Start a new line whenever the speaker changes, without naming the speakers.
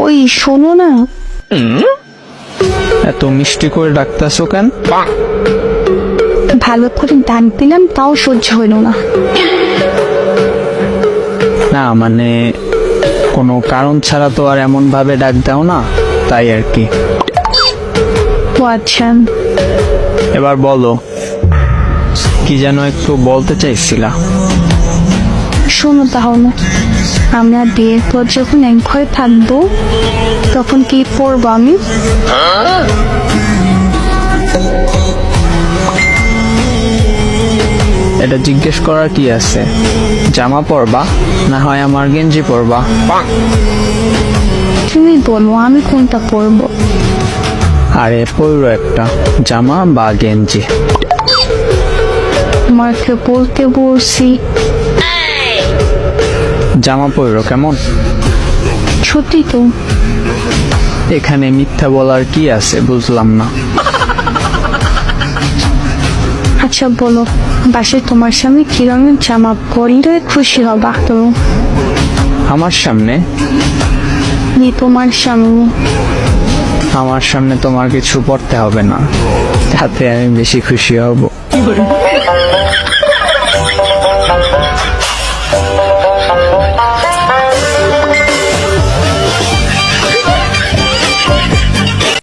ওই শোনো না,
এত মিষ্টি করে ডাকতেছো কেন?
ভালো করে ডাক দিলাম তাও সহ্য হইল না।
না মানে কোনো কারণ ছাড়া তো আর এমন ভাবে ডাক দাও না, তাই আর কি।
ও আচ্ছা,
এবার বলো, কি যেন একটু বলতে চাইছিলা?
শোনো তাহলে, আমরা বিয়ের পর যখন এক ঘরে থাকবো তখন কি পরবো আমি?
এটা জিজ্ঞেস করার কি আছে? জামা পরবা না হয় আমার গেঞ্জি পরবা?
তুমি বলো আমি কোনটা পরবো।
আরে পরো একটা জামা বা গেঞ্জি।
তোমাকে বলতে বলছি।
জামা পরো কেমন?
সত্যি তো।
এখানে মিথ্যা বলার কি আছে বুঝলাম না।
আচ্ছা বলো, বাসায় তোমার সামনে কি রঙের জামা পরলে খুশি হবা তুমি?
আমার সামনে?
তোমার সামনে।
আমার সামনে তোমার কিছু পড়তে হবে না, তাতে আমি বেশি খুশি হব।